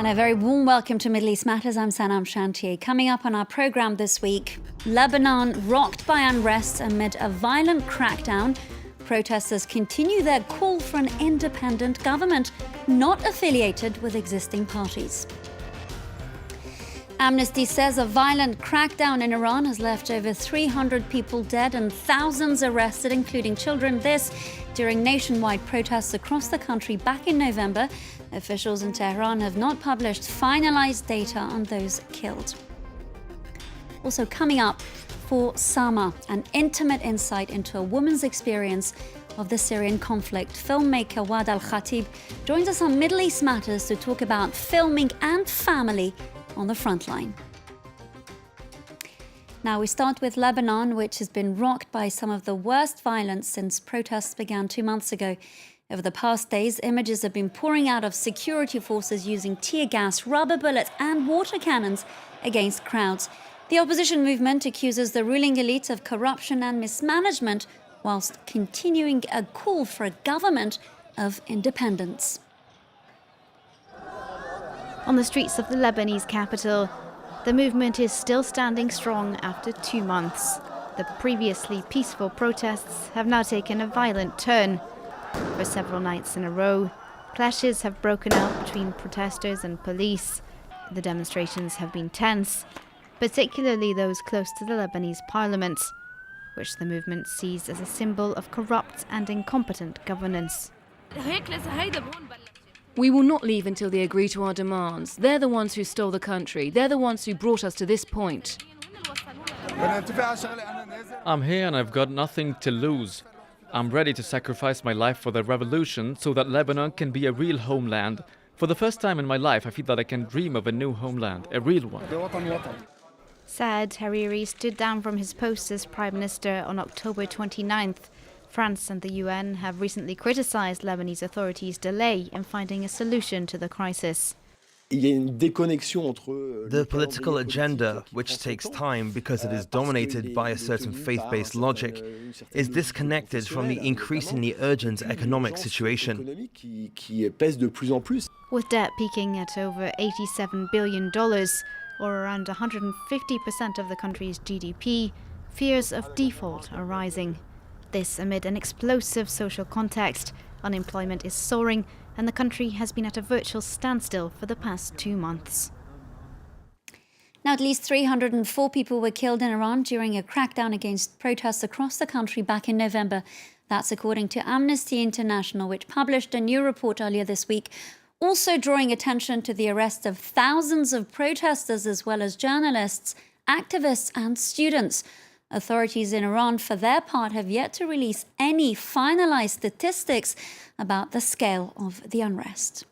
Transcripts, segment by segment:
And a very warm welcome to Middle East Matters. I'm Sanam Shantier. Coming up on our programme this week, Lebanon rocked by unrest amid a violent crackdown. Protesters continue their call for an independent government, not affiliated with existing parties. Amnesty says a violent crackdown in Iran has left over 300 people dead and thousands arrested, including children. This during nationwide protests across the country back in November. Officials in Tehran have not published finalized data on those killed. Also coming up, for Sama, an intimate insight into a woman's experience of the Syrian conflict. Filmmaker Waad al-Kateab joins us on Middle East Matters to talk about filming and family on the front line. Now we start with Lebanon, which has been rocked by some of the worst violence since protests began 2 months ago. Over the past days, images have been pouring out of security forces using tear gas, rubber bullets and water cannons against crowds. The opposition movement accuses the ruling elite of corruption and mismanagement, whilst continuing a call for a government of independence. On the streets of the Lebanese capital, the movement is still standing strong after 2 months. The previously peaceful protests have now taken a violent turn. For several nights in a row, clashes have broken out between protesters and police. The demonstrations have been tense, particularly those close to the Lebanese parliament, which the movement sees as a symbol of corrupt and incompetent governance. We will not leave until they agree to our demands. They're the ones who stole the country. They're the ones who brought us to this point. I'm here and I've got nothing to lose. I'm ready to sacrifice my life for the revolution so that Lebanon can be a real homeland. For the first time in my life, I feel that I can dream of a new homeland, a real one. Saad Hariri stood down from his post as Prime Minister on October 29th. France and the UN have recently criticized Lebanese authorities' delay in finding a solution to the crisis. The political agenda, which takes time because it is dominated by a certain faith-based logic, is disconnected from the increasingly urgent economic situation. With debt peaking at over $87 billion, or around 150% of the country's GDP, fears of default are rising. This amid an explosive social context. Unemployment is soaring, and the country has been at a virtual standstill for the past 2 months. Now, at least 304 people were killed in Iran during a crackdown against protests across the country back in November. That's according to Amnesty International, which published a new report earlier this week, also drawing attention to the arrest of thousands of protesters as well as journalists, activists and students. Authorities in Iran, for their part, have yet to release any finalized statistics about the scale of the unrest.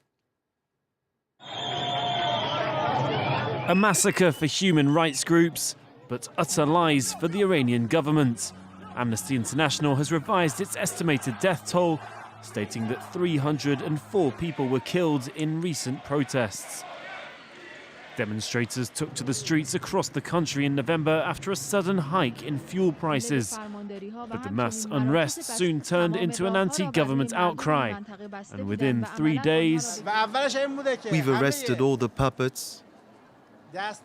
A massacre for human rights groups, but utter lies for the Iranian government. Amnesty International has revised its estimated death toll, stating that 304 people were killed in recent protests. Demonstrators took to the streets across the country in November after a sudden hike in fuel prices. But the mass unrest soon turned into an anti-government outcry. And within 3 days, we've arrested all the puppets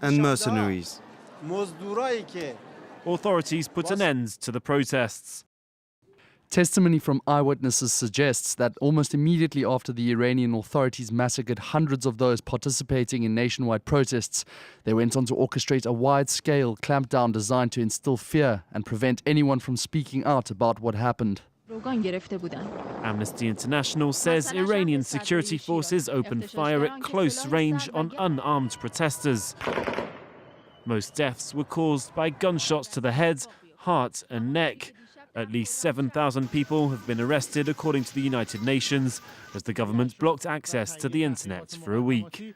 and mercenaries. authorities put an end to the protests. Testimony from eyewitnesses suggests that almost immediately after the Iranian authorities massacred hundreds of those participating in nationwide protests, they went on to orchestrate a wide-scale clampdown designed to instill fear and prevent anyone from speaking out about what happened. Amnesty International says Iranian security forces opened fire at close range on unarmed protesters. Most deaths were caused by gunshots to the head, heart and neck. At least 7,000 people have been arrested, according to the United Nations, as the government blocked access to the internet for a week.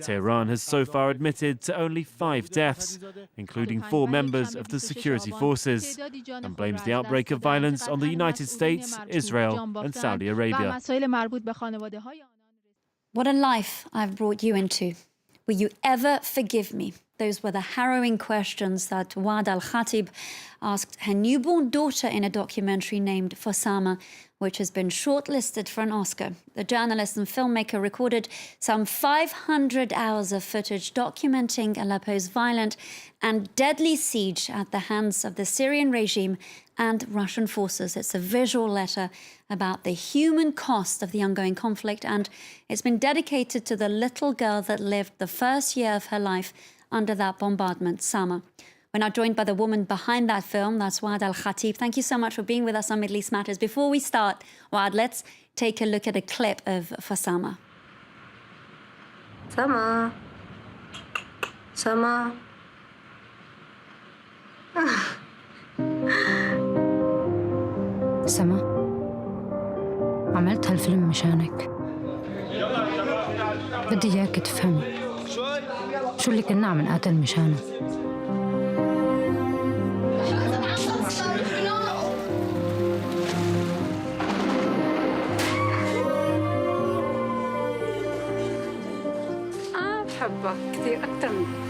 Tehran has so far admitted to only 5 deaths, including 4 members of the security forces, and blames the outbreak of violence on the United States, Israel and Saudi Arabia. What a life I've brought you into. Will you ever forgive me? Those were the harrowing questions that Waad al-Kateab asked her newborn daughter in a documentary named Fosama, which has been shortlisted for an Oscar. The journalist and filmmaker recorded some 500 hours of footage documenting Aleppo's violent and deadly siege at the hands of the Syrian regime and Russian forces. It's a visual letter about the human cost of the ongoing conflict, and it's been dedicated to the little girl that lived the first year of her life under that bombardment, Sama. We're now joined by the woman behind that film, that's Waad al-Kateab. Thank you so much for being with us on Middle East Matters. Before we start, Waad, let's take a look at a clip of Fosama. Sama. Sama. سما عملت هالفيلم مشانك. بدي إياك تفهمي شو اللي كنا عم نقاتل مشانه. بحبك كثير أكثر من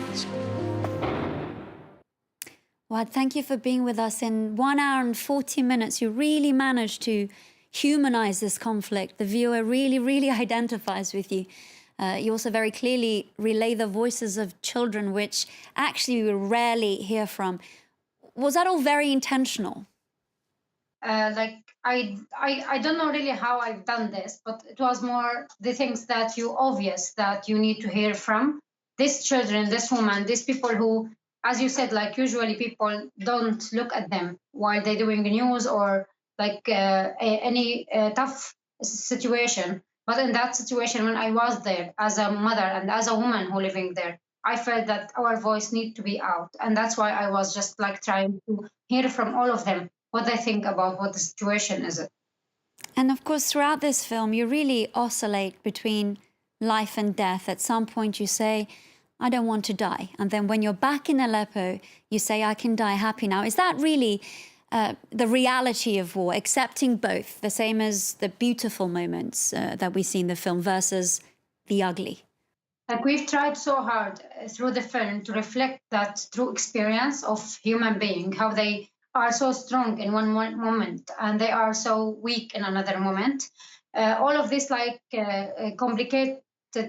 Waad, thank you for being with us. In 1 hour and 40 minutes, you really managed to humanize this conflict. The viewer really identifies with you. You also very clearly relay the voices of children, which actually we rarely hear from. Was that all very intentional? I don't know really how I've done this, but it was more the things that obvious that you need to hear from. These children, this woman, these people who, as you said, like usually people don't look at them while they're doing the news or like any tough situation. But in that situation, when I was there as a mother and as a woman who living there, I felt that our voice need to be out. And that's why I was just like trying to hear from all of them what they think about what the situation is. And of course, throughout this film, you really oscillate between life and death. At some point you say, I don't want to die. And then when you're back in Aleppo, you say, I can die happy now. Is that really the reality of war, accepting both, the same as the beautiful moments that we see in the film versus the ugly? Like we've tried so hard through the film to reflect that true experience of human being, how they are so strong in one moment and they are so weak in another moment. All of this like complicated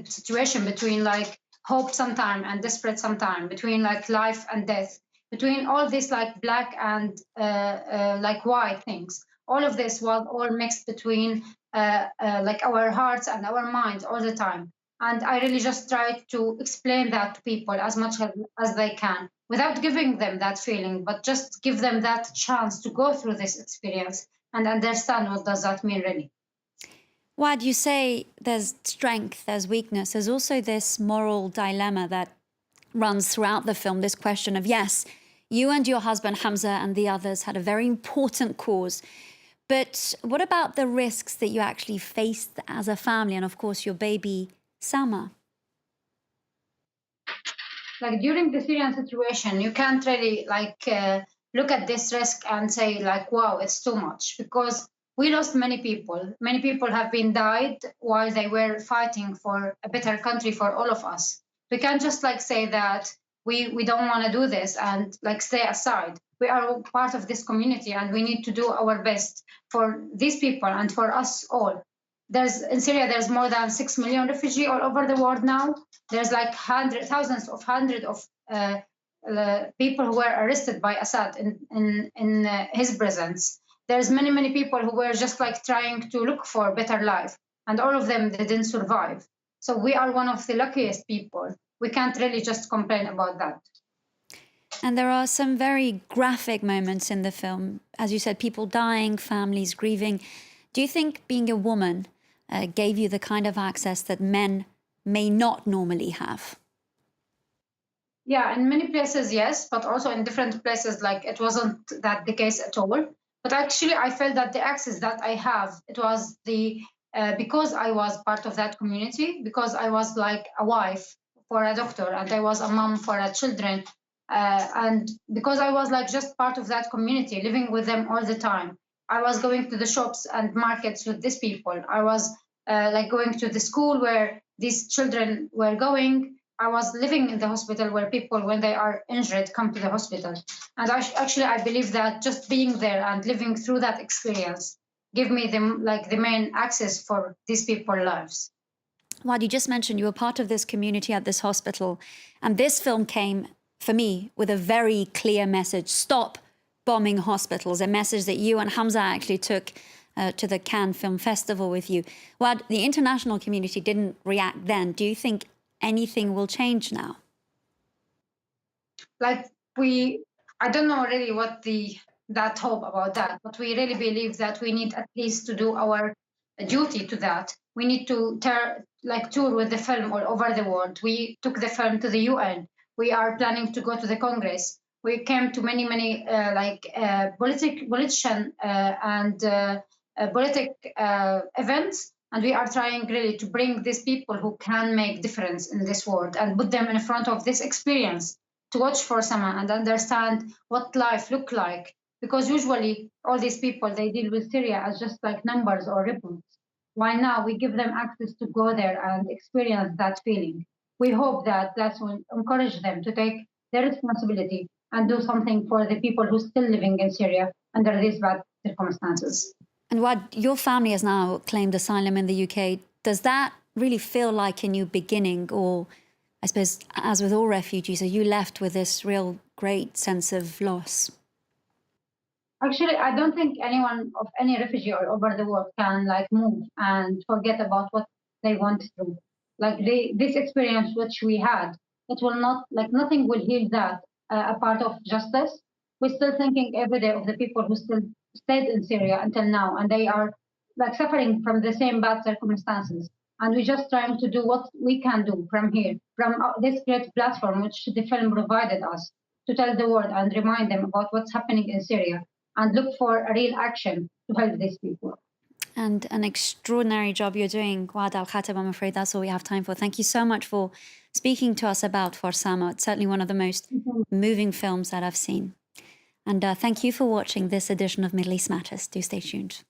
situation between like hope sometime and desperate sometime, between like life and death, between all this like black and like white things. All of this was all mixed between like our hearts and our minds all the time. And I really just try to explain that to people as much as they can, without giving them that feeling, but just give them that chance to go through this experience and understand what does that mean really. Waad, you say there's strength, there's weakness. There's also this moral dilemma that runs throughout the film, this question of, yes, you and your husband Hamza and the others had a very important cause, but what about the risks that you actually faced as a family and, of course, your baby Sama? Like during the Syrian situation, you can't really like look at this risk and say like, wow, it's too much, because we lost many people. Many people have been died while they were fighting for a better country for all of us. We can't just like say that we don't want to do this and like stay aside. We are part of this community and we need to do our best for these people and for us all. In Syria, there's more than 6 million refugees all over the world now. There's like hundreds of people who were arrested by Assad in his presence. There's many people who were just like trying to look for a better life, and all of them didn't survive. So we are one of the luckiest people. We can't really just complain about that. And there are some very graphic moments in the film. As you said, people dying, families grieving. Do you think being a woman gave you the kind of access that men may not normally have? Yeah, in many places, yes, but also in different places, like it wasn't that the case at all. But actually, I felt that the access that I have, it was because I was part of that community, because I was like a wife for a doctor and I was a mom for a children. And because I was like just part of that community, living with them all the time. I was going to the shops and markets with these people. I was like going to the school where these children were going. I was living in the hospital where people, when they are injured, come to the hospital. And I believe that just being there and living through that experience give me the main access for these people's lives. Waad, you just mentioned you were part of this community at this hospital, and this film came, for me, with a very clear message: stop bombing hospitals, a message that you and Hamza actually took to the Cannes Film Festival with you. Waad, the international community didn't react then. Do you think anything will change now? I don't know really what that hope about that, but we really believe that we need at least to do our duty to that. We need to tour with the film all over the world. We took the film to the UN. We are planning to go to the Congress. We came to many politician and politic events, and we are trying really to bring these people who can make difference in this world and put them in front of this experience to watch for Sama and understand what life look like. Because usually all these people, they deal with Syria as just like numbers or ripples. While now we give them access to go there and experience that feeling. We hope that will encourage them to take their responsibility and do something for the people who are still living in Syria under these bad circumstances. And Waad, your family has now claimed asylum in the UK. Does that really feel like a new beginning? Or, I suppose, as with all refugees, are you left with this real great sense of loss? Actually, I don't think anyone of any refugee all over the world can move and forget about what they went through. This experience which we had, it will not, nothing will heal that a part of justice. We're still thinking every day of the people who still stayed in Syria until now, and they are suffering from the same bad circumstances. And we're just trying to do what we can do from here, from this great platform which the film provided us, to tell the world and remind them about what's happening in Syria and look for a real action to help these people. And an extraordinary job you're doing, Waad al-Kateab. I'm afraid that's all we have time for. Thank you so much for speaking to us about For Sama. It's certainly one of the most moving films that I've seen. And thank you for watching this edition of Middle East Matters. Do stay tuned.